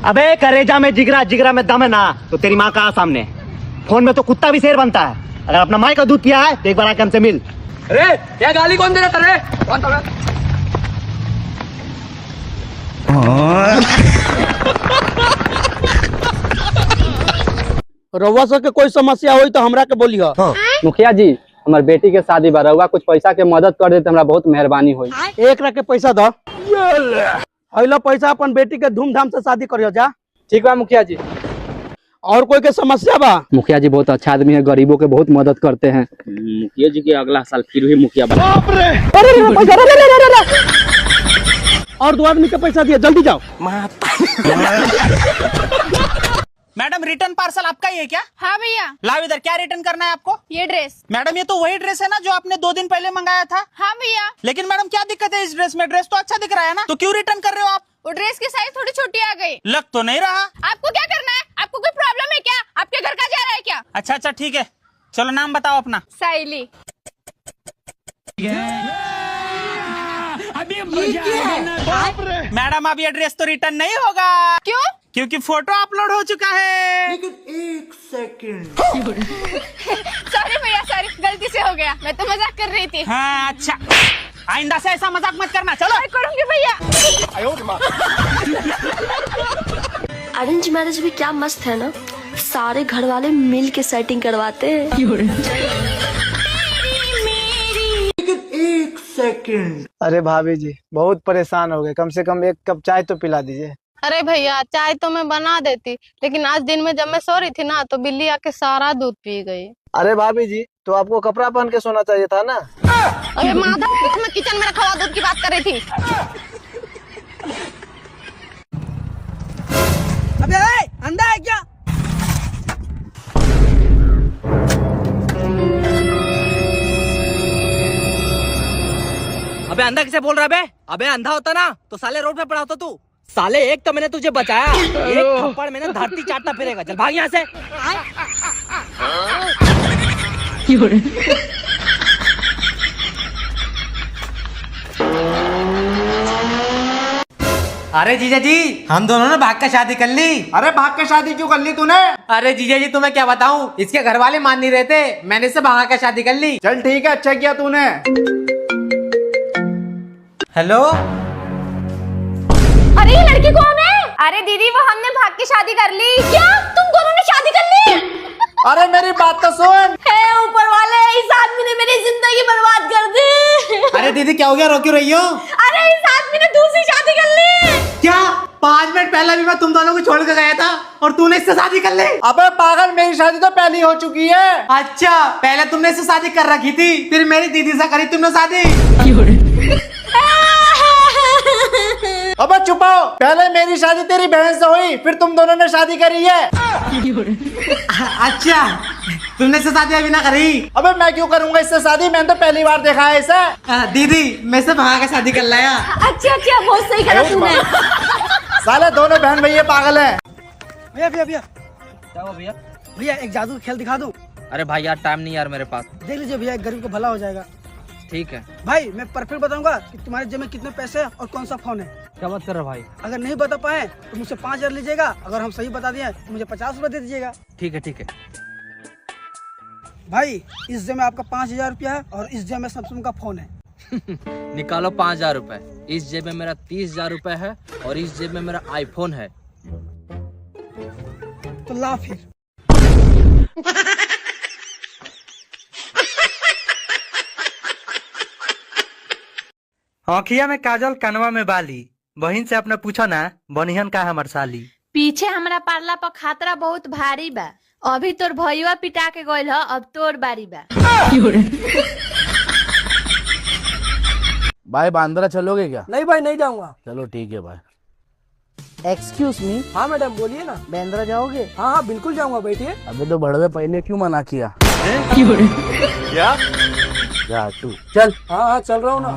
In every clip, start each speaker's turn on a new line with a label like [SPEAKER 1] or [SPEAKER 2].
[SPEAKER 1] अबे करेजा में जिगरा, जिगरा में दम है ना तो तेरी माँ कहाँ सामने। फोन में तो कुत्ता भी शेर बनता है। अगर अपना माँ का दूध पिया है तो एक बार आके हमसे मिल।
[SPEAKER 2] अरे क्या गाली कौन दे रहा था रे? कौन था?
[SPEAKER 3] रउआ सके कोई समस्या हुई तो हमरा के बोलिए।
[SPEAKER 2] मुखिया जी हमार बेटी के शादी बा, रउआ कुछ पैसा के मदद कर देते हमरा बहुत मेहरबानी हुई।
[SPEAKER 3] एक रख के पैसा दो। अगला पैसा अपन बेटी के धूमधाम से शादी करियो जा।
[SPEAKER 2] ठीक बा मुखिया जी।
[SPEAKER 3] और कोई के समस्या बा?
[SPEAKER 2] मुखिया जी बहुत अच्छा आदमी है, गरीबों के बहुत मदद करते हैं। मुखिया जी के अगला साल फिर भी मुखिया बना।
[SPEAKER 3] और 2 आदमी का पैसा दिया, जल्दी जाओ।
[SPEAKER 4] मैडम रिटर्न पार्सल आपका ही है क्या?
[SPEAKER 5] हाँ भैया।
[SPEAKER 4] लाओ इधर, क्या रिटर्न करना है आपको?
[SPEAKER 5] ये ड्रेस।
[SPEAKER 4] मैडम ये तो वही ड्रेस है ना जो आपने 2 दिन पहले मंगाया था?
[SPEAKER 5] हाँ भैया।
[SPEAKER 4] लेकिन मैडम क्या दिक्कत है इस ड्रेस में? ड्रेस तो अच्छा दिख रहा है ना, तो क्यों रिटर्न कर रहे हो आप?
[SPEAKER 5] वो ड्रेस की साइज थोड़ी छोटी आ गई।
[SPEAKER 4] लग तो नहीं रहा।
[SPEAKER 5] आपको क्या करना है? आपको कोई प्रॉब्लम है क्या? आपके घर का जा रहा है क्या?
[SPEAKER 4] अच्छा अच्छा ठीक है, चलो नाम बताओ अपना।
[SPEAKER 5] साइली।
[SPEAKER 4] मैडम अब ये ड्रेस तो रिटर्न नहीं होगा।
[SPEAKER 5] क्यों?
[SPEAKER 4] क्योंकि फोटो अपलोड हो चुका है।
[SPEAKER 5] सॉरी भैया, सॉरी, गलती से हो गया। मैं तो मजाक कर रही थी।
[SPEAKER 4] हाँ अच्छा, आइंदा से ऐसा मजाक मत करना। चलो
[SPEAKER 5] करूंगी भैया।
[SPEAKER 6] अरेंज मैरिज भी क्या मस्त है ना, सारे घर वाले मिल के सेटिंग करवाते हैं।
[SPEAKER 7] अरे भाभी जी बहुत परेशान हो गए, कम से कम 1 कप चाय तो पिला दीजिए।
[SPEAKER 8] अरे भैया चाय तो मैं बना देती, लेकिन आज दिन में जब मैं सो रही थी ना तो बिल्ली आके सारा दूध पी गई।
[SPEAKER 7] अरे भाभी जी तो आपको कपड़ा पहन के सोना चाहिए था ना।
[SPEAKER 8] अरे मादा, मैं किचन में रखा हुआ दूध की बात कर रही थी।
[SPEAKER 3] अबे अंधा है क्या?
[SPEAKER 2] अबे अंधा किसे बोल रहा है बे? अबे अंधा होता ना तो साले रोड पे पड़ा होता तू। साले एक तो मैंने तुझे बचाया, एक थप्पड़ मैंने धरती चाटता फिरेगा। चल भाग यहाँ से।
[SPEAKER 9] अरे जीजा जी हम दोनों ने भाग का शादी कर ली।
[SPEAKER 7] अरे भाग के शादी क्यों कर ली तूने?
[SPEAKER 9] अरे जीजा जी तुम्हें क्या बताऊं, इसके घर वाले मान नहीं रहे थे, मैंने इससे भागा के शादी कर ली।
[SPEAKER 7] चल ठीक है, अच्छा किया तूने।
[SPEAKER 9] हेलो
[SPEAKER 5] अरे ये लड़की कौन है? अरे दीदी वो हमने भाग के शादी कर ली। क्या तुम दोनों ने शादी कर ली?
[SPEAKER 7] अरे मेरी बात तो सुन।
[SPEAKER 5] हे ऊपर वाले, इस आदमी ने मेरी जिंदगी बर्बाद कर दी।
[SPEAKER 9] अरे दीदी क्या हो गया, रो क्यों रही हो?
[SPEAKER 5] अरे इस आदमी ने दूसरी शादी कर ली।
[SPEAKER 9] क्या 5 मिनट पहले भी मैं तुम दोनों को छोड़ के गया था और तूने इससे शादी कर ली?
[SPEAKER 7] अबे पागल, मेरी शादी तो पहले हो चुकी है।
[SPEAKER 9] अच्छा पहले तुमने इससे शादी कर रखी थी, फिर मेरी दीदी से करी तुमने शादी।
[SPEAKER 7] अबे चुपाओ, पहले मेरी शादी तेरी बहन से हुई, फिर तुम दोनों ने शादी करी है।
[SPEAKER 9] अच्छा तुमने इससे शादी अभी ना करी?
[SPEAKER 7] अबे मैं क्यों करूंगा इससे शादी, मैंने तो पहली बार देखा है इसे।
[SPEAKER 9] दीदी मैं से भागा के शादी कर लाया।
[SPEAKER 5] अच्छा अच्छा, बहुत सही करा तूने।
[SPEAKER 7] साले दोनों बहन भैया पागल हैं।
[SPEAKER 3] भैया भैया भैया
[SPEAKER 2] क्या हुआ भैया?
[SPEAKER 3] भैया एक जादू खेल दिखा दूं?
[SPEAKER 2] अरे भाई यार टाइम नहीं यार मेरे पास।
[SPEAKER 3] देख लीजिए भैया, एक गरीब को भला हो जाएगा।
[SPEAKER 2] ठीक है
[SPEAKER 3] भाई मैं परफेक्ट बताऊंगा कि तुम्हारे जेब में कितने पैसे हैं और कौन सा फोन है।
[SPEAKER 2] क्या बात कर रहा भाई?
[SPEAKER 3] अगर नहीं बता पाए तो मुझसे 5000 लीजिएगा, अगर हम सही बता दिए तो मुझे 50 रुपए दे दीजिएगा।
[SPEAKER 2] ठीक है ठीक है।
[SPEAKER 3] भाई इस जेब में आपका 5000 रुपया है और इस जेब में सैमसंग का फोन है।
[SPEAKER 2] निकालो 5000 रुपए। इस जेब में मेरा 30,000 रुपए है और इस जेब में मेरा आईफोन है।
[SPEAKER 3] तो ला फिर।
[SPEAKER 9] आँखिया में काजल, कनवा में बाली, बहन से अपने पूछो ना बनिहन का हमर साली।
[SPEAKER 8] पीछे हमरा पारला पर खातरा बहुत भारी बा। अभी तोर भैया पिटा के गइल ह, अब तोर बारी बा।
[SPEAKER 10] भाई बांद्रा चलोगे क्या?
[SPEAKER 3] नहीं भाई नहीं जाऊंगा।
[SPEAKER 10] चलो ठीक है भाई।
[SPEAKER 7] Excuse me.
[SPEAKER 3] हाँ मैडम बोलिए ना।
[SPEAKER 7] बांद्रा जाओगे?
[SPEAKER 3] हाँ हाँ बिल्कुल जाऊंगा, बैठिए।
[SPEAKER 10] अबे तो बड़वे पहले क्यों मना किया?
[SPEAKER 7] क्या?
[SPEAKER 10] जा तू चल।
[SPEAKER 3] हाँ हाँ चल रहा हूँ ना।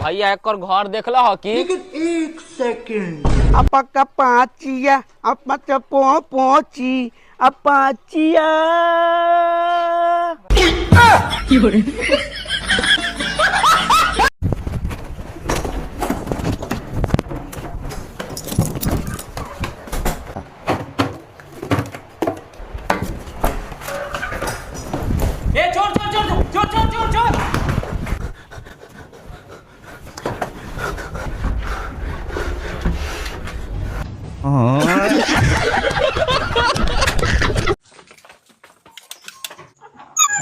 [SPEAKER 2] भैया एक और घर देख लो कि?
[SPEAKER 7] एक सेकंड।
[SPEAKER 3] अपका पाचिया अपच पहुंची अपाचिया।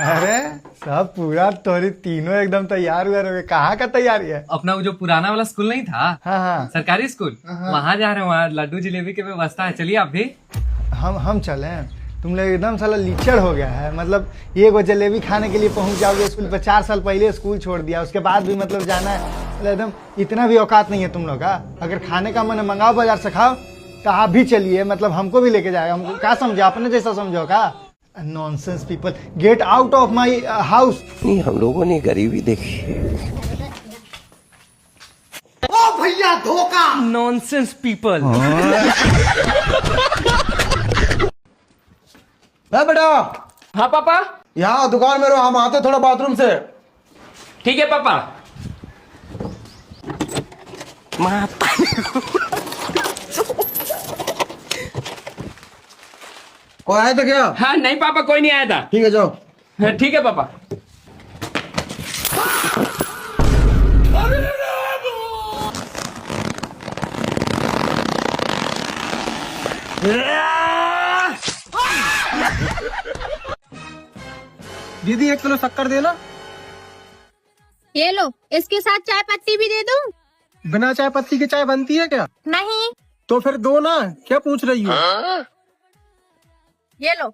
[SPEAKER 7] अरे सब पूरा तोरी तीनों एकदम तैयार हुए रहोगे। कहाँ का तैयारी है?
[SPEAKER 2] अपना वो जो पुराना वाला स्कूल नहीं था,
[SPEAKER 7] हाँ हाँ
[SPEAKER 2] सरकारी स्कूल, वहाँ जा रहे हैं। वहाँ लड्डू जलेबी की व्यवस्था है, चलिए आप भी।
[SPEAKER 7] हम चले। तुम लोग एकदम साला लीचड़ हो गया है। मतलब ये वो जलेबी खाने के लिए पहुंच जाओगे स्कूल पर। 4 साल पहले स्कूल छोड़ दिया, उसके बाद भी मतलब जाना है। मतलब एकदम इतना भी औकात नहीं है तुम लोग का। अगर खाने का मन मंगाओ बाजार से खाओ तो आप भी चलिए। मतलब हमको भी लेके जाएगा। हमको क्या समझो, अपने जैसा समझो का? Nonsense people, get out of my house.
[SPEAKER 10] हम लोगों ने गरीबी देखी है।
[SPEAKER 9] ओ भैया धोखा।
[SPEAKER 2] Nonsense people.
[SPEAKER 3] बेटा,
[SPEAKER 2] हाँ पापा।
[SPEAKER 3] यहाँ दुकान में रहो, हम आते थोड़ा बाथरूम से।
[SPEAKER 2] ठीक है पापा।
[SPEAKER 3] कोई आया था क्या?
[SPEAKER 2] हाँ नहीं पापा, कोई नहीं आया था।
[SPEAKER 3] ठीक है जाओ।
[SPEAKER 2] ठीक है पापा।
[SPEAKER 3] दीदी 1 किलो शक्कर देना।
[SPEAKER 5] ये लो, इसके साथ चाय पत्ती भी दे दूं?
[SPEAKER 3] बिना चाय पत्ती की चाय बनती है क्या?
[SPEAKER 5] नहीं।
[SPEAKER 3] तो फिर दो ना, क्या पूछ रही हो?
[SPEAKER 5] ये लो।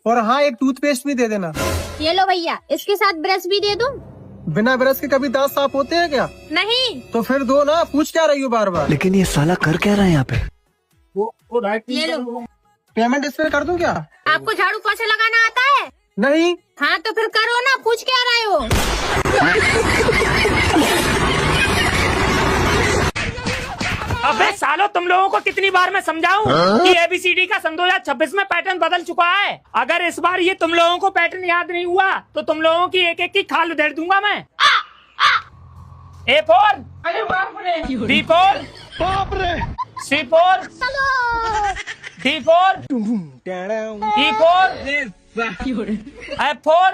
[SPEAKER 3] और हाँ, एक टूथपेस्ट भी दे देना।
[SPEAKER 5] ये लो भैया, इसके साथ ब्रश भी दे दूं?
[SPEAKER 3] बिना ब्रश के कभी दांत साफ होते हैं क्या?
[SPEAKER 5] नहीं।
[SPEAKER 3] तो फिर दो ना, पूछ क्या रही हो बार बार?
[SPEAKER 1] लेकिन ये साला कर क्या रहा है यहाँ पे?
[SPEAKER 5] ये लो।
[SPEAKER 3] पेमेंट इस पे कर दूं क्या?
[SPEAKER 5] आपको झाड़ू पोछा लगाना आता है?
[SPEAKER 3] नहीं।
[SPEAKER 5] हाँ तो फिर करो ना, पूछ क्या रहे हो?
[SPEAKER 2] अबे सालो, तुम लोगों को कितनी बार मैं समझाऊं कि ABCD का सन 2026 में पैटर्न बदल चुका है। अगर इस बार ये तुम लोगों को पैटर्न याद नहीं हुआ तो तुम लोगों की एक एक की खाल उधेड़ दूंगा मैं। A for B for C for D for E for F for।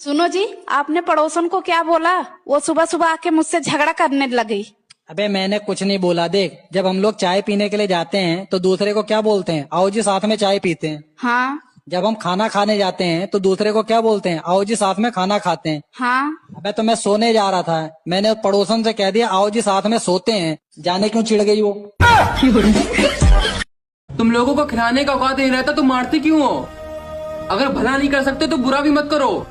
[SPEAKER 8] सुनो जी, आपने पड़ोसन को क्या बोला? वो सुबह सुबह आके मुझसे झगड़ा करने लगी।
[SPEAKER 2] अबे मैंने कुछ नहीं बोला। देख, जब हम लोग चाय पीने के लिए जाते हैं तो दूसरे को क्या बोलते हैं? आओ जी साथ में चाय पीते हैं।
[SPEAKER 8] हाँ।
[SPEAKER 2] जब हम खाना खाने जाते हैं तो दूसरे को क्या बोलते हैं? आओ जी साथ में खाना खाते हैं।
[SPEAKER 8] हाँ।
[SPEAKER 2] अबे तो मैं सोने जा रहा था, मैंने पड़ोसन से कह दिया आओ जी साथ में सोते हैं। जाने क्यों चिढ़ गई वो?
[SPEAKER 11] तुम लोगों को खिलाने का औकात नहीं रहता तो मारते क्यों हो? अगर भला नहीं कर सकते तो बुरा भी मत करो।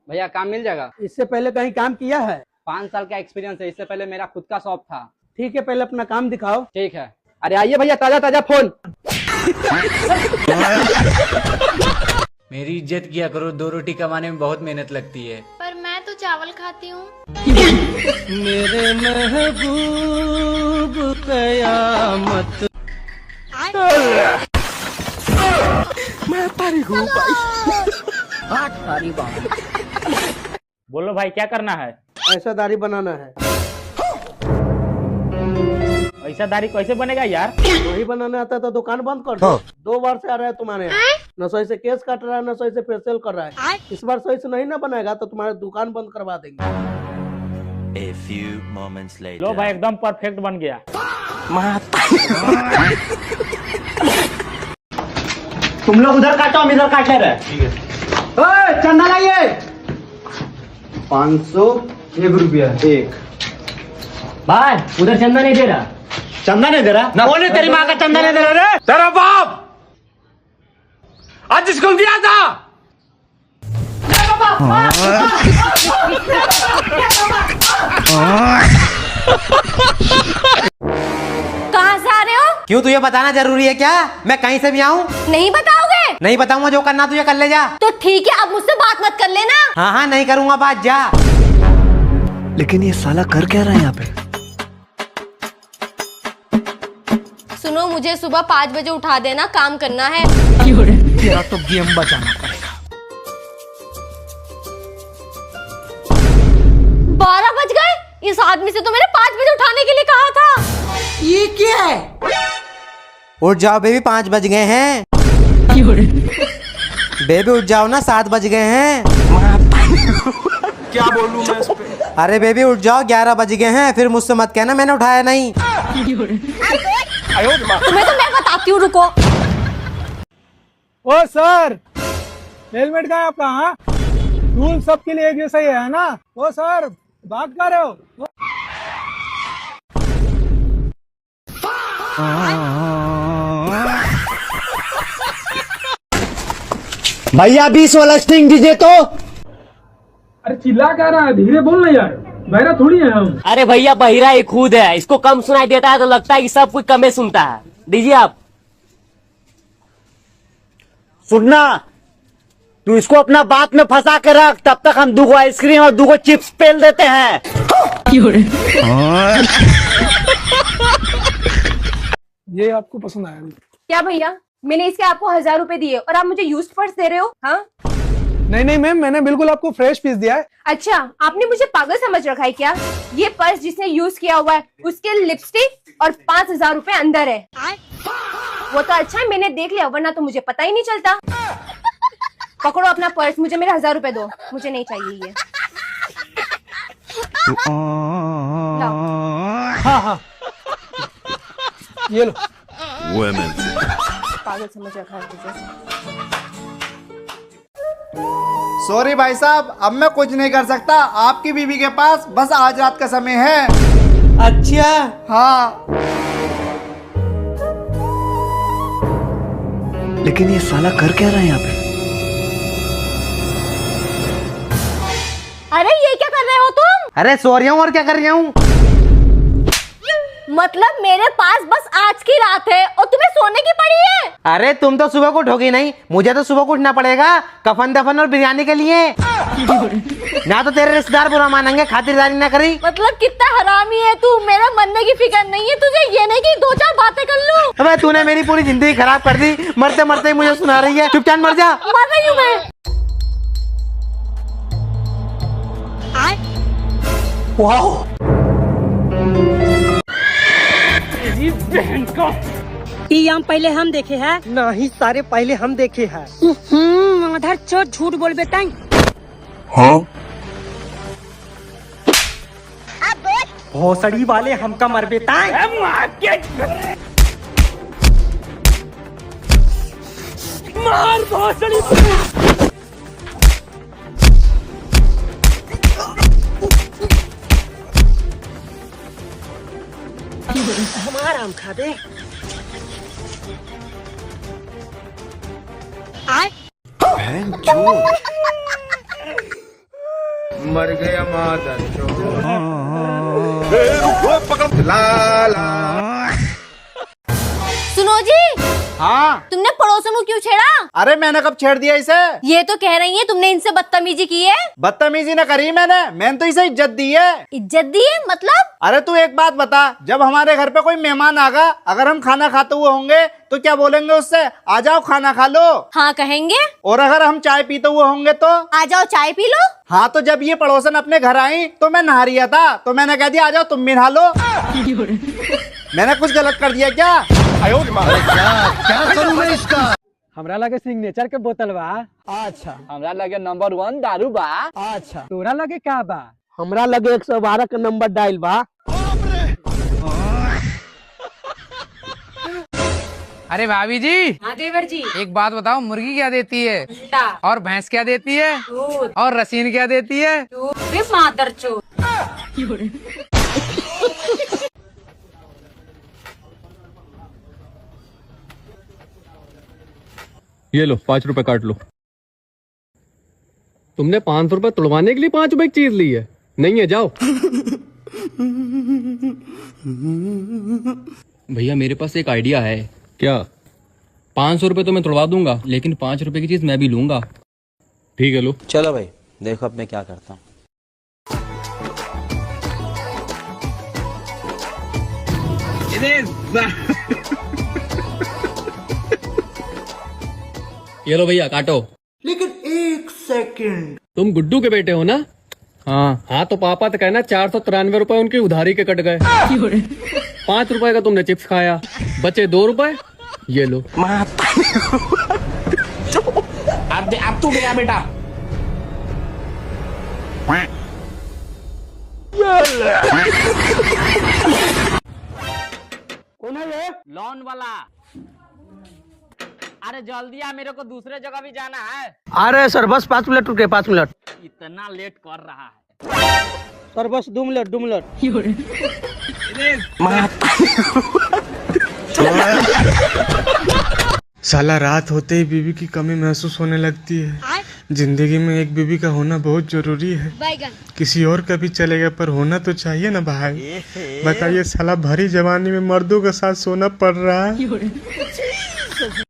[SPEAKER 2] भैया काम मिल जाएगा?
[SPEAKER 3] इससे पहले कहीं काम किया है?
[SPEAKER 2] 5 साल का एक्सपीरियंस है। इससे पहले मेरा खुद का शॉप था।
[SPEAKER 3] ठीक है, पहले अपना काम दिखाओ।
[SPEAKER 2] ठीक है। अरे आइए भैया, ताजा ताजा फोन।
[SPEAKER 11] मेरी इज्जत किया करो, 2 रोटी कमाने में बहुत मेहनत लगती है।
[SPEAKER 8] पर मैं तो चावल खाती हूँ।
[SPEAKER 3] मेरे महबूब कयामत। मैं तारीख हूँ भाई।
[SPEAKER 2] बोलो भाई, क्या करना है?
[SPEAKER 3] ऐसा दाढ़ी बनाना है।
[SPEAKER 2] ऐसा दाढ़ी कैसे बनेगा यार?
[SPEAKER 3] वही बनाने आता है तो दुकान बंद कर दो। 2 बार से आ रहा है तुम्हारे यहाँ, न सही से केस काट रहा है, न सही से फेशियल कर रहा है। इस बार सही से नहीं ना बनेगा तो तुम्हारी दुकान बंद करवा देंगे।
[SPEAKER 10] A few moments later.
[SPEAKER 2] लो भाई, एकदम परफेक्ट बन गया।
[SPEAKER 1] तुम लोग उधर काटो, हम इधर काट ले रहे। ठीक है। चंदा लाइए। 501 रुपया एक। भाई उधर चंदा नहीं दे रहा। चंदा नहीं दे रहा? कौन है तेरी माँ का चंदा नहीं दे रहा रे?
[SPEAKER 11] तेरा बाप आज स्कूल गया था।
[SPEAKER 5] कहाँ से आ रहे हो?
[SPEAKER 9] क्यों, तुझे बताना जरूरी है क्या? मैं कहीं से भी आऊँ?
[SPEAKER 5] नहीं बताओगे?
[SPEAKER 9] नहीं बताऊंगा, जो करना तुझे कर ले जा।
[SPEAKER 5] तो ठीक है, अब मुझसे बात मत कर लेना।
[SPEAKER 9] हाँ हाँ, नहीं करूंगा बात, जा।
[SPEAKER 1] लेकिन ये साला कर क्या रहा है यहाँ पे?
[SPEAKER 5] सुनो, मुझे सुबह 5 बजे उठा देना, काम करना है।
[SPEAKER 2] तेरा तो गेम बचाना पड़ेगा।
[SPEAKER 5] 12 बज गए। इस आदमी से तो मैंने 5 बजे उठाने के लिए कहा था।
[SPEAKER 9] ये क्या है? उठ जाओ बेबी, 5 बज गए हैं। बेबी उठ जाओ ना, 7 बज गए हैं।
[SPEAKER 4] क्या बोलूं मैं इस पे?
[SPEAKER 9] अरे बेबी उठ जाओ, 11 बज गए हैं। फिर मुझसे मत कहना मैंने उठाया नहीं।
[SPEAKER 5] तुम्हें तो मैं बताती हूँ, रुको।
[SPEAKER 7] ओ सर, हेलमेट कहाँ है आपका? हाँ, रूल सबके लिए एक जैसा ही है ना? ओ सर, बात कर रहे हो?
[SPEAKER 1] भैया 20 वाला स्ट्रिंग दीजिए तो।
[SPEAKER 11] अरे चिल्ला क्या रहा है, धीरे बोल ना यार, बहरा थोड़ी है हम।
[SPEAKER 2] अरे भैया बहिरा ही खुद है, इसको कम सुनाई देता है तो लगता है कि सब कुछ कम सुनता है। दीजिए आप।
[SPEAKER 1] सुनना, तू इसको अपना बात में फंसा के रख, तब तक हम 2 आइसक्रीम और 2 चिप्स पेल देते हैं।
[SPEAKER 7] ये आपको पसंद आया?
[SPEAKER 5] क्या भैया, मैंने इसके आपको 1000 रुपए दिए और आप मुझे यूज्ड पर्स दे रहे हो? हाँ
[SPEAKER 7] नहीं नहीं मैम, मैंने बिल्कुल आपको फ्रेश पीस दिया है।
[SPEAKER 5] अच्छा, आपने मुझे पागल समझ रखा है क्या? ये पर्स जिसने यूज किया हुआ है उसके लिपस्टिक और 5000 रुपए अंदर है। वो तो अच्छा है मैंने देख लिया, वरना तो मुझे पता ही नहीं चलता। पकड़ो अपना पर्स, मुझे मेरे 1000 रुपए दो, मुझे नहीं चाहिए ये।
[SPEAKER 7] हाँ, ये लो।
[SPEAKER 5] पागल समझ रखा है मुझे।
[SPEAKER 7] सॉरी भाई साहब, अब मैं कुछ नहीं कर सकता। आपकी बीवी के पास बस आज रात का समय है।
[SPEAKER 9] अच्छा
[SPEAKER 7] हाँ,
[SPEAKER 1] लेकिन ये साला कर क्या रहा है यहाँ पे?
[SPEAKER 5] अरे ये क्या कर रहे हो तुम?
[SPEAKER 9] अरे सो रही हूँ और क्या कर रही हूँ?
[SPEAKER 5] मतलब मेरे पास बस आज की रात है और तुम्हें सोने की पड़ी है?
[SPEAKER 9] अरे तुम तो सुबह को उठोगी नहीं, मुझे तो सुबह को उठना पड़ेगा कफन दफन और बिरयानी के लिए। ना तो तेरे रिश्तेदार बुरा मानेंगे, खातिरदारी ना करी।
[SPEAKER 5] मतलब कितना हरामी है तू, मेरा मरने की फिक्र नहीं है तुझे, ये नहीं कि 2-4 बातें कर लूं।
[SPEAKER 9] अबे तूने मेरी पूरी जिंदगी खराब कर दी, मरते मरते ही मुझे सुना रही है। चुपचाप मर जा।
[SPEAKER 5] मर रही हूँ मैं।
[SPEAKER 8] ये आम पहले हम देखे हैं।
[SPEAKER 9] नहीं सारे पहले हम देखे हैं।
[SPEAKER 8] आधार चोट झूठ बोल बेटा।
[SPEAKER 9] भोसड़ी वाले हमका मर बेटा।
[SPEAKER 2] मार भोसड़ी।
[SPEAKER 9] हमारा आम खा दे।
[SPEAKER 4] मर गया मादर
[SPEAKER 5] सुनो जी।
[SPEAKER 7] हाँ।
[SPEAKER 5] तुमने पड़ोसन को क्यों छेड़ा?
[SPEAKER 7] अरे मैंने कब छेड़ दिया इसे?
[SPEAKER 5] ये तो कह रही है तुमने इनसे बदतमीजी की है।
[SPEAKER 7] बदतमीजी न करी मैंने तो इसे इज्जत दी है।
[SPEAKER 5] इज्जत दी है मतलब?
[SPEAKER 7] अरे तू एक बात बता, जब हमारे घर पे कोई मेहमान आगा, अगर हम खाना खाते हुए होंगे तो क्या बोलेंगे उससे? आ जाओ खाना खा लो।
[SPEAKER 5] हाँ कहेंगे।
[SPEAKER 7] और अगर हम चाय पीते हुए होंगे तो?
[SPEAKER 5] आ जाओ चाय पी लो।
[SPEAKER 7] हाँ, तो जब ये पड़ोसन अपने घर आई तो मैं नहा रहा था, तो मैंने कह दिया आ जाओ तुम भी नहा लो। मैंने कुछ गलत कर दिया क्या? क्या करूं मैं इसका?
[SPEAKER 9] हमरा लगे सिग्नेचर के बोतल बा।
[SPEAKER 3] अच्छा।
[SPEAKER 9] हमरा लगे नंबर 1 दारू बा।
[SPEAKER 3] अच्छा।
[SPEAKER 9] तोरा लगे क्या बा?
[SPEAKER 3] हमरा लगे 112 का नंबर डायल बा।
[SPEAKER 11] अरे भाभी जी।
[SPEAKER 8] हाँ देवर जी।
[SPEAKER 11] एक बात बताओ, मुर्गी क्या देती है?
[SPEAKER 8] अंडा।
[SPEAKER 11] और भैंस क्या देती है?
[SPEAKER 8] दूध।
[SPEAKER 11] और रसीन क्या देती है?
[SPEAKER 8] वे मादर चोट।
[SPEAKER 11] ये लो 5 रुपए काट लो। तुमने 500 रुपए तुड़वाने के लिए 5 रुपए की चीज ली है? नहीं है, जाओ।
[SPEAKER 10] भैया मेरे पास एक आइडिया है।
[SPEAKER 11] क्या?
[SPEAKER 10] 500 रुपए तो मैं तुड़वा दूंगा, लेकिन 5 रुपए की चीज मैं भी लूंगा।
[SPEAKER 11] ठीक है लो।
[SPEAKER 10] चलो भाई, देखो अब मैं क्या करता हूँ। ये लो भैया काटो।
[SPEAKER 3] लेकिन 1 सेकंड।
[SPEAKER 11] तुम गुड्डू के बेटे हो ना?
[SPEAKER 10] हाँ
[SPEAKER 11] हाँ तो पापा तो कहना 493 रुपए उनकी उधारी के कट गए। 5 रुपए का तुमने चिप्स खाया, बचे 2 रुपए। ये लो।
[SPEAKER 4] अब तू गया बेटा।
[SPEAKER 3] कौन है ये?
[SPEAKER 2] लोन वाला। अरे जल्दी आ, मेरे को दूसरे जगह भी जाना है।
[SPEAKER 3] आ रहे हैं सर, बस 5 मिनट रुके, 5 मिनट।
[SPEAKER 2] इतना लेट कर रहा है।
[SPEAKER 3] सर बस 2 मिनट, 2 मिनट।
[SPEAKER 7] साला रात होते ही बीवी की कमी महसूस होने लगती है। जिंदगी में एक बीवी का होना बहुत जरूरी है। किसी और का भी चलेगा पर होना तो चाहिए ना भाई। बताइए साला भरी जवानी में मर्दों के साथ सोना पड़ रहा है।